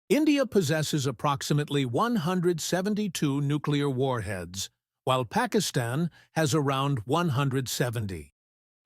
India possesses approximately 172 nuclear warheads, while Pakistan has around 170.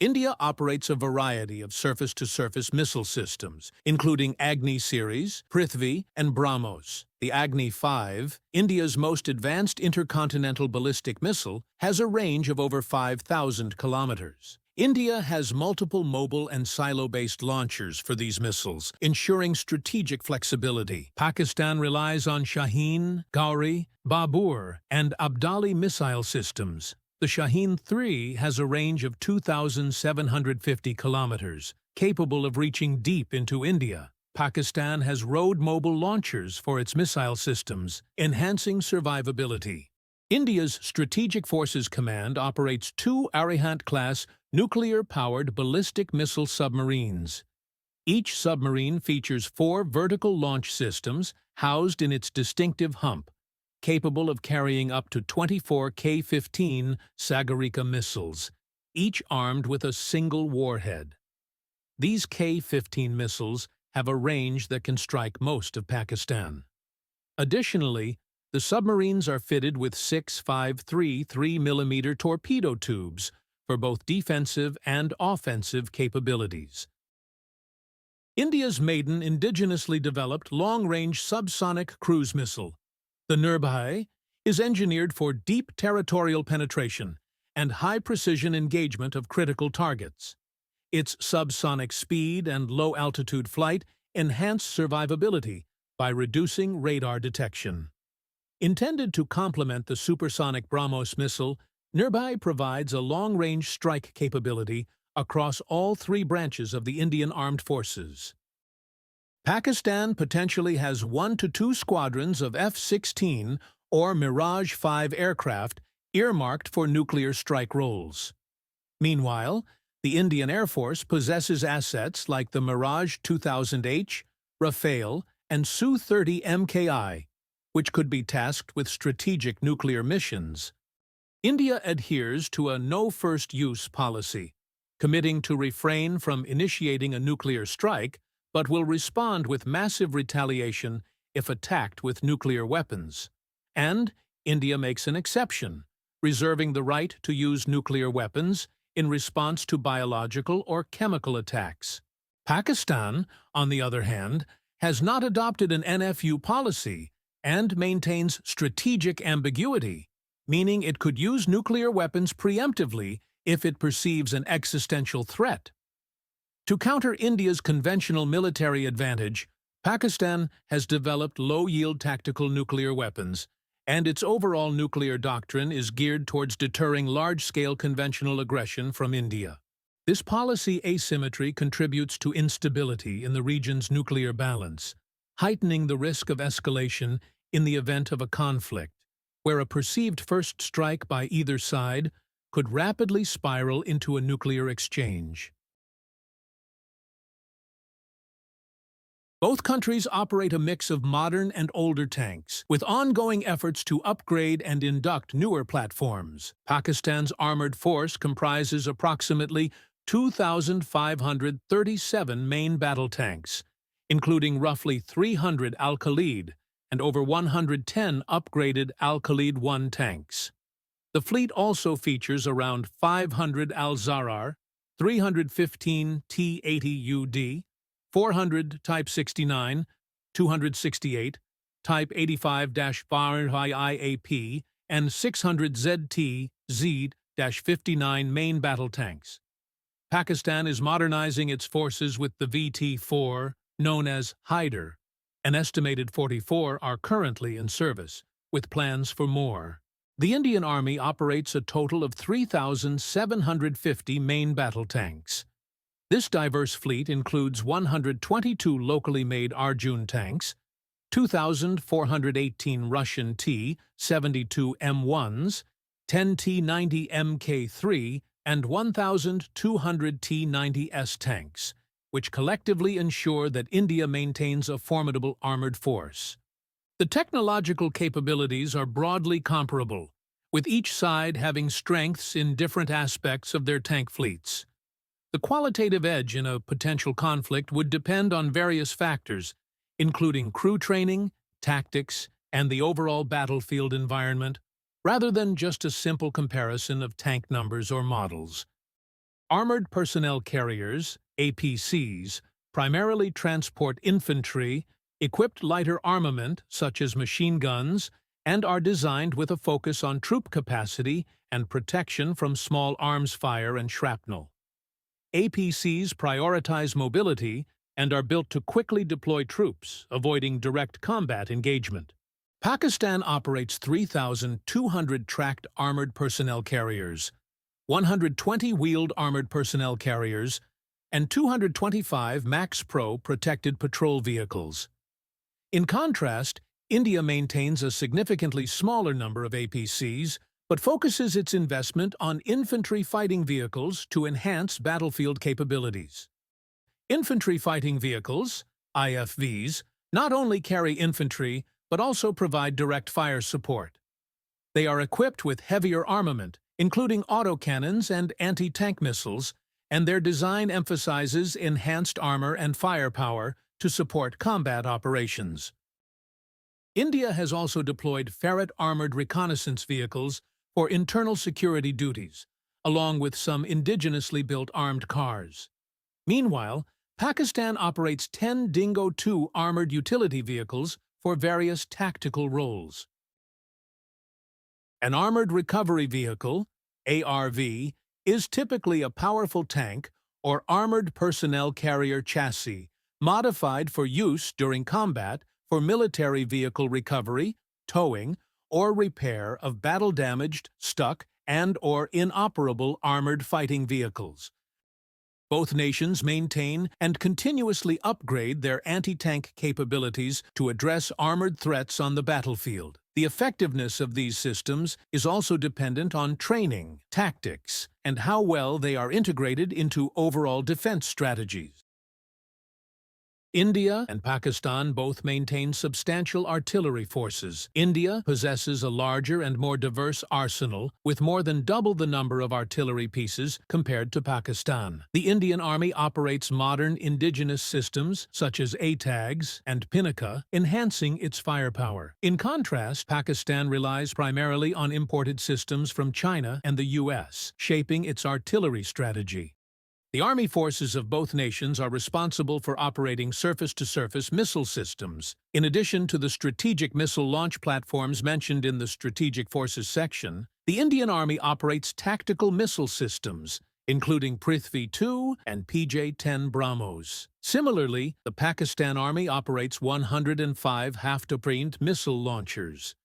India operates a variety of surface-to-surface missile systems, including Agni series, Prithvi, and BrahMos. The Agni 5, India's most advanced intercontinental ballistic missile, has a range of over 5,000 kilometers. India has multiple mobile and silo-based launchers for these missiles, ensuring strategic flexibility. Pakistan relies on Shaheen, Gauri, Babur, and Abdali missile systems. The Shaheen 3 has a range of 2,750 kilometers, capable of reaching deep into India. Pakistan has road-mobile launchers for its missile systems, enhancing survivability. India's Strategic Forces Command operates two Arihant-class nuclear-powered ballistic missile submarines. Each submarine features 4 vertical launch systems housed in its distinctive hump, capable of carrying up to 24 K-15 Sagarika missiles, each armed with a single warhead. These K-15 missiles have a range that can strike most of Pakistan. Additionally, the submarines are fitted with 6 5.3 3mm torpedo tubes for both defensive and offensive capabilities. India's maiden indigenously developed long-range subsonic cruise missile, the Nirbhay, is engineered for deep territorial penetration and high-precision engagement of critical targets. Its subsonic speed and low-altitude flight enhance survivability by reducing radar detection. Intended to complement the supersonic BrahMos missile, Nirbhay provides a long-range strike capability across all 3 branches of the Indian Armed Forces. Pakistan potentially has 1 to 2 squadrons of F-16 or Mirage 5 aircraft earmarked for nuclear strike roles. Meanwhile, the Indian Air Force possesses assets like the Mirage 2000H, Rafale, and Su-30 MKI, which could be tasked with strategic nuclear missions. India adheres to a no-first-use policy, committing to refrain from initiating a nuclear strike, but will respond with massive retaliation if attacked with nuclear weapons. And India makes an exception, reserving the right to use nuclear weapons in response to biological or chemical attacks. Pakistan, on the other hand, has not adopted an NFU policy and maintains strategic ambiguity, meaning it could use nuclear weapons preemptively if it perceives an existential threat. To counter India's conventional military advantage, Pakistan has developed low-yield tactical nuclear weapons, and its overall nuclear doctrine is geared towards deterring large-scale conventional aggression from India. This policy asymmetry contributes to instability in the region's nuclear balance, heightening the risk of escalation in the event of a conflict, where a perceived first strike by either side could rapidly spiral into a nuclear exchange. Both countries operate a mix of modern and older tanks, with ongoing efforts to upgrade and induct newer platforms. Pakistan's armored force comprises approximately 2,537 main battle tanks, including roughly 300 Al-Khalid and over 110 upgraded Al-Khalid-1 tanks. The fleet also features around 500 Al-Zarar, 315 T-80UD, 400 Type 69, 268, Type 85-IAP, and 600 ZT Z-59 main battle tanks. Pakistan is modernizing its forces with the VT-4, known as Haider. An estimated 44 are currently in service, with plans for more. The Indian Army operates a total of 3,750 main battle tanks. This diverse fleet includes 122 locally made Arjun tanks, 2,418 Russian T-72 M1s, 10 T-90 Mk3, and 1,200 T-90S tanks, which collectively ensure that India maintains a formidable armored force. The technological capabilities are broadly comparable, with each side having strengths in different aspects of their tank fleets. The qualitative edge in a potential conflict would depend on various factors, including crew training, tactics, and the overall battlefield environment, rather than just a simple comparison of tank numbers or models. Armored Personnel Carriers, APCs, primarily transport infantry, equipped lighter armament such as machine guns, and are designed with a focus on troop capacity and protection from small arms fire and shrapnel. APCs prioritize mobility and are built to quickly deploy troops, avoiding direct combat engagement. Pakistan operates 3,200 tracked armored personnel carriers, 120 wheeled armored personnel carriers, and 225 Max Pro protected patrol vehicles. In contrast, India maintains a significantly smaller number of APCs, but focuses its investment on infantry fighting vehicles to enhance battlefield capabilities. Infantry fighting vehicles, IFVs, not only carry infantry, but also provide direct fire support. They are equipped with heavier armament, including autocannons and anti-tank missiles, and their design emphasizes enhanced armor and firepower to support combat operations. India has also deployed Ferret armored reconnaissance vehicles for internal security duties, along with some indigenously built armed cars. Meanwhile, Pakistan operates 10 Dingo 2 armored utility vehicles for various tactical roles. An armored recovery vehicle, ARV, is typically a powerful tank or armored personnel carrier chassis, modified for use during combat for military vehicle recovery, towing, or repair of battle-damaged, stuck, and/or inoperable armored fighting vehicles. Both nations maintain and continuously upgrade their anti-tank capabilities to address armored threats on the battlefield. The effectiveness of these systems is also dependent on training, tactics, and how well they are integrated into overall defense strategies. India and Pakistan both maintain substantial artillery forces. India possesses a larger and more diverse arsenal, with more than double the number of artillery pieces compared to Pakistan. The Indian Army operates modern indigenous systems such as ATAGS and Pinaka, enhancing its firepower. In contrast, Pakistan relies primarily on imported systems from China and the US, shaping its artillery strategy. The army forces of both nations are responsible for operating surface-to-surface missile systems. In addition to the strategic missile launch platforms mentioned in the Strategic Forces section, the Indian Army operates tactical missile systems, including Prithvi-2 and PJ-10 BrahMos. Similarly, the Pakistan Army operates 105 half-toprined missile launchers.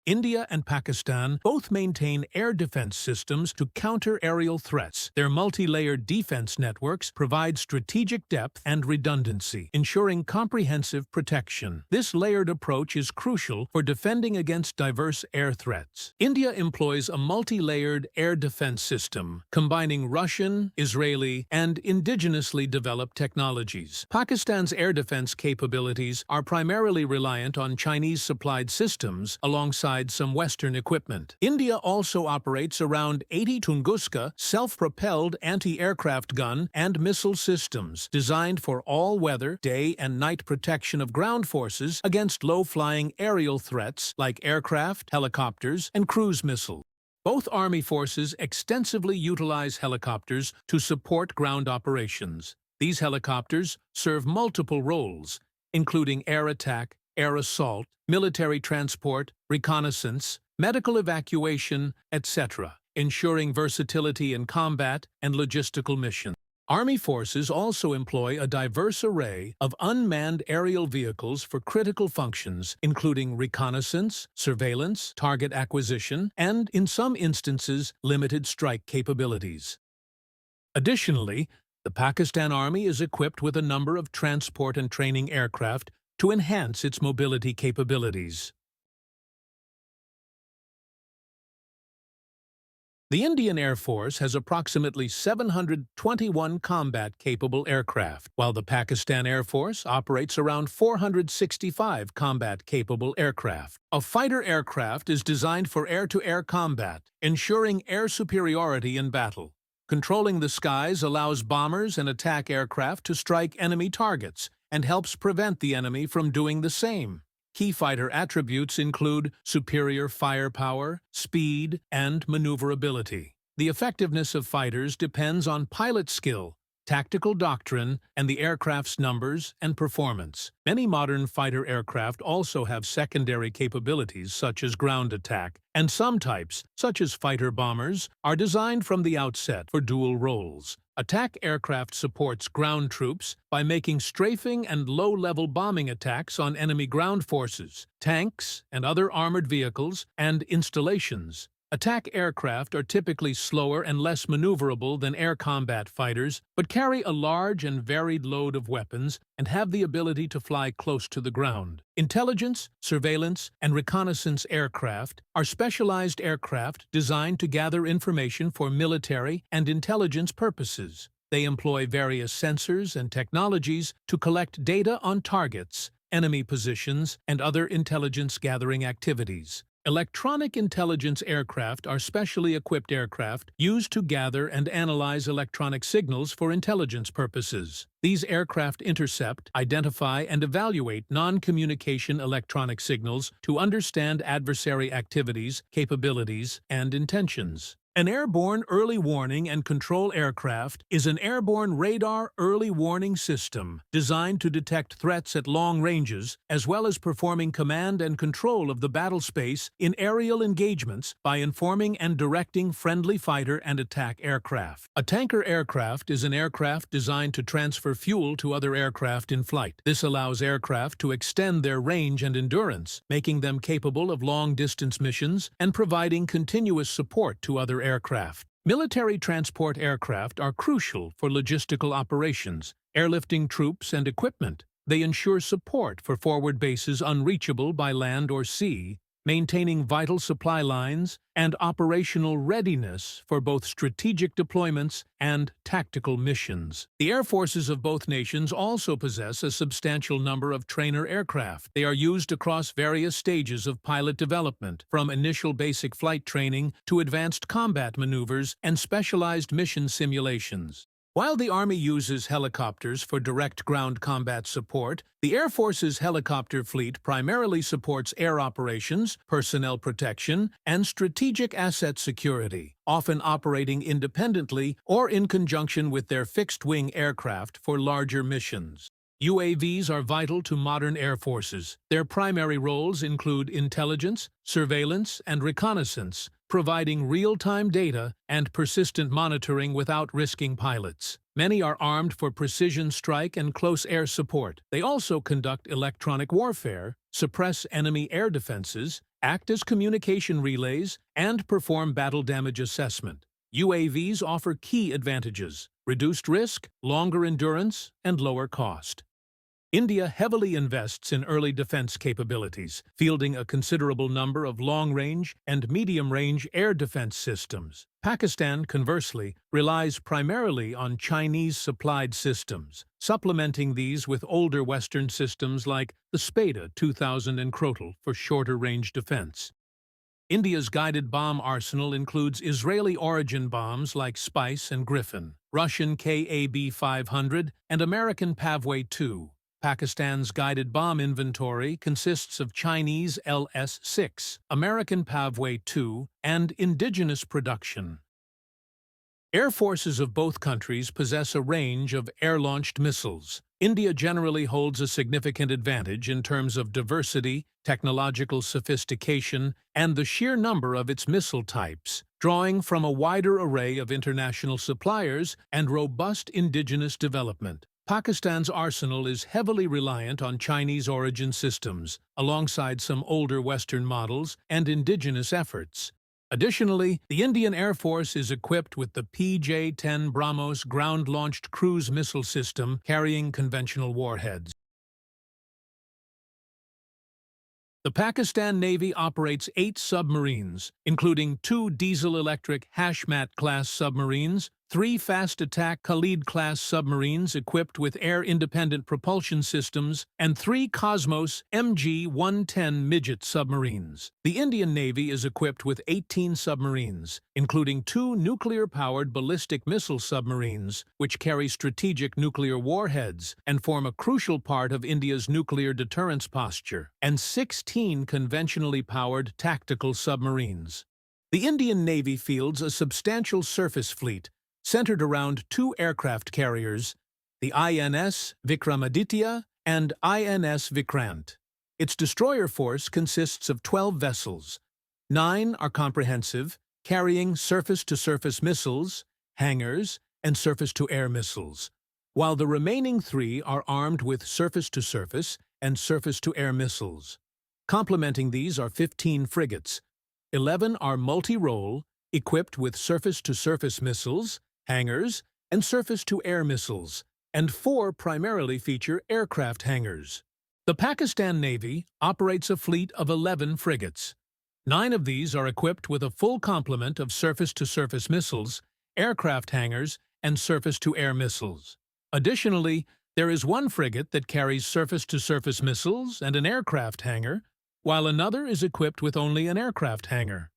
India and Pakistan both maintain air defense systems to counter aerial threats. Their multi-layered defense networks provide strategic depth and redundancy, ensuring comprehensive protection. This layered approach is crucial for defending against diverse air threats. India employs a multi-layered air defense system, combining Russian, Israeli, and indigenously developed technologies. Pakistan's air defense capabilities are primarily reliant on Chinese-supplied systems alongside some Western equipment. India also operates around 80 Tunguska self-propelled anti-aircraft gun and missile systems designed for all-weather, day and night protection of ground forces against low-flying aerial threats like aircraft, helicopters, and cruise missiles. Both army forces extensively utilize helicopters to support ground operations. These helicopters serve multiple roles, including air attack, air assault, military transport, reconnaissance, medical evacuation, etc., ensuring versatility in combat and logistical missions. Army forces also employ a diverse array of unmanned aerial vehicles for critical functions, including reconnaissance, surveillance, target acquisition, and, in some instances, limited strike capabilities. Additionally, the Pakistan Army is equipped with a number of transport and training aircraft to enhance its mobility capabilities. The Indian Air Force has approximately 721 combat-capable aircraft, while the Pakistan Air Force operates around 465 combat-capable aircraft. A fighter aircraft is designed for air-to-air combat, ensuring air superiority in battle. Controlling the skies allows bombers and attack aircraft to strike enemy targets and helps prevent the enemy from doing the same. Key fighter attributes include superior firepower, speed, and maneuverability. The effectiveness of fighters depends on pilot skill, tactical doctrine, and the aircraft's numbers and performance. Many modern fighter aircraft also have secondary capabilities such as ground attack, and some types, such as fighter bombers, are designed from the outset for dual roles. Attack aircraft supports ground troops by making strafing and low-level bombing attacks on enemy ground forces, tanks, and other armored vehicles and installations. Attack aircraft are typically slower and less maneuverable than air combat fighters, but carry a large and varied load of weapons and have the ability to fly close to the ground. Intelligence, surveillance, and reconnaissance aircraft are specialized aircraft designed to gather information for military and intelligence purposes. They employ various sensors and technologies to collect data on targets, enemy positions, and other intelligence-gathering activities. Electronic intelligence aircraft are specially equipped aircraft used to gather and analyze electronic signals for intelligence purposes. These aircraft intercept, identify, and evaluate non-communication electronic signals to understand adversary activities, capabilities, and intentions. An airborne early warning and control aircraft is an airborne radar early warning system designed to detect threats at long ranges, as well as performing command and control of the battle space in aerial engagements by informing and directing friendly fighter and attack aircraft. A tanker aircraft is an aircraft designed to transfer fuel to other aircraft in flight. This allows aircraft to extend their range and endurance, making them capable of long-distance missions and providing continuous support to other aircraft. Military transport aircraft are crucial for logistical operations, airlifting troops and equipment. They ensure support for forward bases unreachable by land or sea, maintaining vital supply lines and operational readiness for both strategic deployments and tactical missions. The air forces of both nations also possess a substantial number of trainer aircraft. They are used across various stages of pilot development, from initial basic flight training to advanced combat maneuvers and specialized mission simulations. While the Army uses helicopters for direct ground combat support, the Air Force's helicopter fleet primarily supports air operations, personnel protection, and strategic asset security, often operating independently or in conjunction with their fixed-wing aircraft for larger missions. UAVs are vital to modern air forces. Their primary roles include intelligence, surveillance, and reconnaissance, providing real-time data and persistent monitoring without risking pilots. Many are armed for precision strike and close air support. They also conduct electronic warfare, suppress enemy air defenses, act as communication relays, and perform battle damage assessment. UAVs offer key advantages: reduced risk, longer endurance, and lower cost. India heavily invests in early defense capabilities, fielding a considerable number of long-range and medium-range air defense systems. Pakistan, conversely, relies primarily on Chinese-supplied systems, supplementing these with older Western systems like the Spada 2000 and Krotal for shorter-range defense. India's guided bomb arsenal includes Israeli-origin bombs like Spice and Griffin, Russian KAB-500, and American Pavway-2. Pakistan's guided bomb inventory consists of Chinese LS-6, American Pavway-2, and indigenous production. Air forces of both countries possess a range of air-launched missiles. India generally holds a significant advantage in terms of diversity, technological sophistication, and the sheer number of its missile types, drawing from a wider array of international suppliers and robust indigenous development. Pakistan's arsenal is heavily reliant on Chinese origin systems, alongside some older Western models and indigenous efforts. Additionally, the Indian Air Force is equipped with the PJ-10 BrahMos ground-launched cruise missile system carrying conventional warheads. The Pakistan Navy operates 8 submarines, including 2 diesel-electric Hashmat-class submarines, 3 fast-attack Khalid-class submarines equipped with air-independent propulsion systems, and 3 Cosmos MG-110 midget submarines. The Indian Navy is equipped with 18 submarines, including 2 nuclear-powered ballistic missile submarines, which carry strategic nuclear warheads and form a crucial part of India's nuclear deterrence posture, and 16 conventionally powered tactical submarines. The Indian Navy fields a substantial surface fleet centered around 2 aircraft carriers, the INS Vikramaditya and INS Vikrant. Its destroyer force consists of 12 vessels. 9 are comprehensive, carrying surface-to-surface missiles, hangars, and surface-to-air missiles, while the remaining 3 are armed with surface-to-surface and surface-to-air missiles. Complementing these are 15 frigates. 11 are multi-role, equipped with surface-to-surface missiles, hangars, and surface-to-air missiles, and 4 primarily feature aircraft hangars. The Pakistan Navy operates a fleet of 11 frigates. 9 of these are equipped with a full complement of surface-to-surface missiles, aircraft hangars, and surface-to-air missiles. Additionally, there is 1 frigate that carries surface-to-surface missiles and an aircraft hangar, while another is equipped with only an aircraft hangar.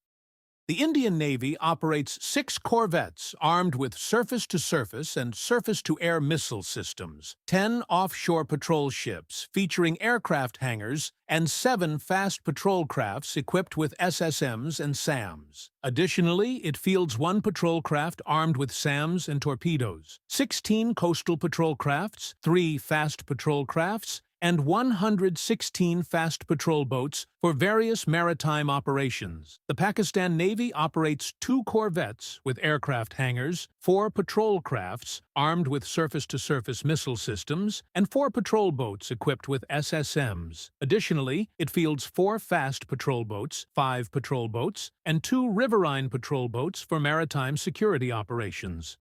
The Indian Navy operates 6 corvettes armed with surface-to-surface and surface-to-air missile systems, 10 offshore patrol ships featuring aircraft hangars, and 7 fast patrol crafts equipped with SSMs and SAMs. Additionally, it fields 1 patrol craft armed with SAMs and torpedoes, 16 coastal patrol crafts, 3 fast patrol crafts, and 116 fast patrol boats for various maritime operations. The Pakistan Navy operates 2 corvettes with aircraft hangars, 4 patrol crafts armed with surface-to-surface missile systems, and 4 patrol boats equipped with SSMs. Additionally, it fields 4 fast patrol boats, 5 patrol boats, and 2 riverine patrol boats for maritime security operations.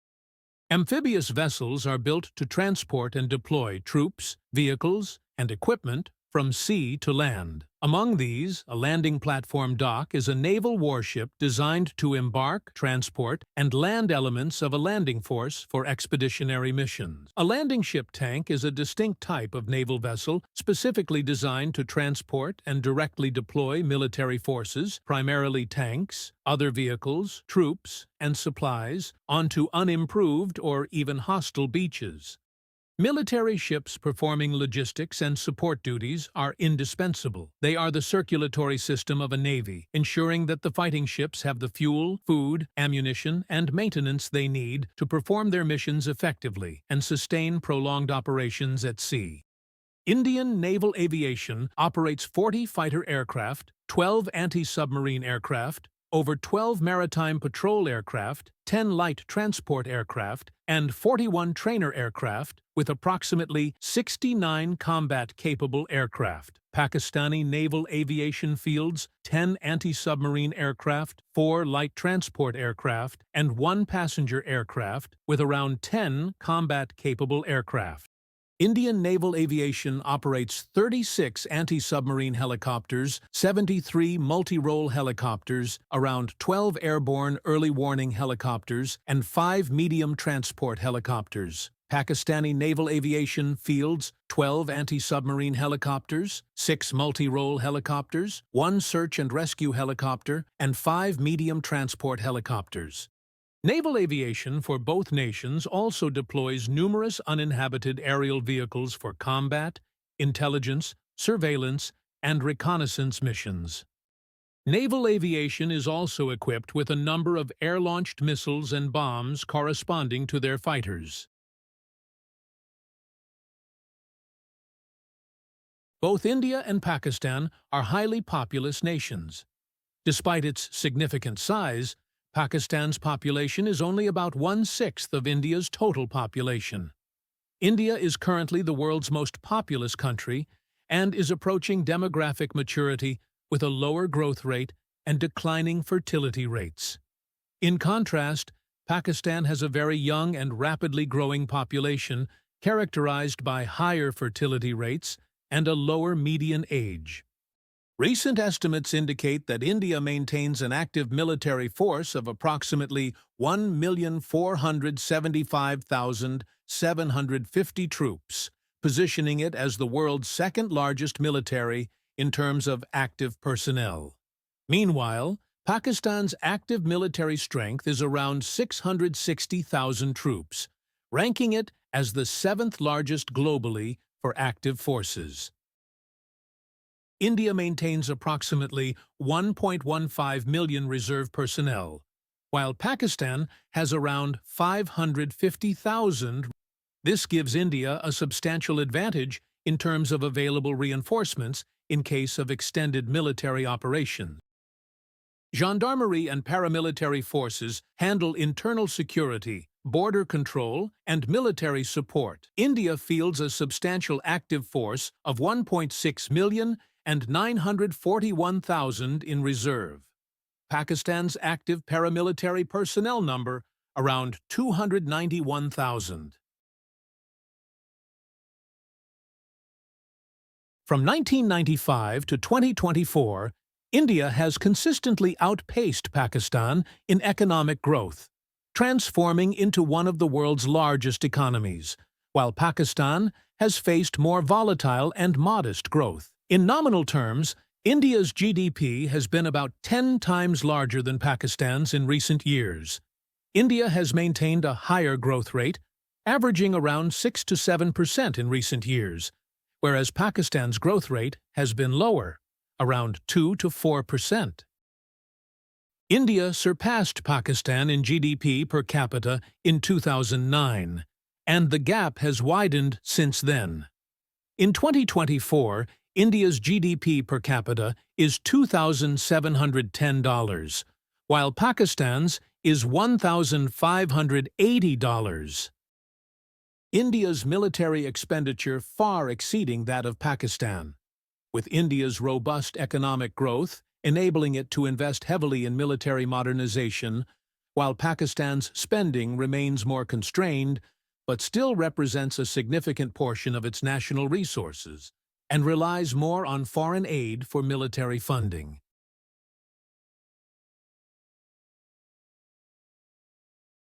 Amphibious vessels are built to transport and deploy troops, vehicles, and equipment from sea to land. Among these, a landing platform dock is a naval warship designed to embark, transport, and land elements of a landing force for expeditionary missions. A landing ship tank is a distinct type of naval vessel specifically designed to transport and directly deploy military forces, primarily tanks, other vehicles, troops, and supplies, onto unimproved or even hostile beaches. Military ships performing logistics and support duties are indispensable. They are the circulatory system of a navy, ensuring that the fighting ships have the fuel, food, ammunition, and maintenance they need to perform their missions effectively and sustain prolonged operations at sea. Indian Naval Aviation operates 40 fighter aircraft, 12 anti-submarine aircraft, over 12 maritime patrol aircraft, 10 light transport aircraft, and 41 trainer aircraft, with approximately 69 combat-capable aircraft. Pakistani Naval Aviation fields 10 anti-submarine aircraft, 4 light transport aircraft, and 1 passenger aircraft, with around 10 combat-capable aircraft. Indian Naval Aviation operates 36 anti-submarine helicopters, 73 multi-role helicopters, around 12 airborne early warning helicopters, and 5 medium transport helicopters. Pakistani Naval Aviation fields 12 anti-submarine helicopters, 6 multi-role helicopters, 1 search and rescue helicopter, and 5 medium transport helicopters. Naval aviation for both nations also deploys numerous uninhabited aerial vehicles for combat, intelligence, surveillance, and reconnaissance missions. Naval aviation is also equipped with a number of air-launched missiles and bombs corresponding to their fighters. Both India and Pakistan are highly populous nations. Despite its significant size, Pakistan's population is only about 1/6 of India's total population. India is currently the world's most populous country and is approaching demographic maturity with a lower growth rate and declining fertility rates. In contrast, Pakistan has a very young and rapidly growing population characterized by higher fertility rates and a lower median age. Recent estimates indicate that India maintains an active military force of approximately 1,475,750 troops, positioning it as the world's second-largest military in terms of active personnel. Meanwhile, Pakistan's active military strength is around 660,000 troops, ranking it as the seventh-largest globally for active forces. India maintains approximately 1.15 million reserve personnel, while Pakistan has around 550,000. This gives India a substantial advantage in terms of available reinforcements in case of extended military operations. Gendarmerie and paramilitary forces handle internal security, border control, and military support. India fields a substantial active force of 1.6 million and 941,000 in reserve. Pakistan's active paramilitary personnel number around 291,000. From 1995 to 2024, India has consistently outpaced Pakistan in economic growth, transforming into one of the world's largest economies, while Pakistan has faced more volatile and modest growth. In nominal terms, India's GDP has been about 10 times larger than Pakistan's in recent years. India has maintained a higher growth rate, averaging around 6 to 7% in recent years, whereas Pakistan's growth rate has been lower, around 2 to 4%. India surpassed Pakistan in GDP per capita in 2009, and the gap has widened since then. In 2024, India's GDP per capita is $2,710, while Pakistan's is $1,580. India's military expenditure far exceeding that of Pakistan, with India's robust economic growth enabling it to invest heavily in military modernization, while Pakistan's spending remains more constrained but still represents a significant portion of its national resources and relies more on foreign aid for military funding.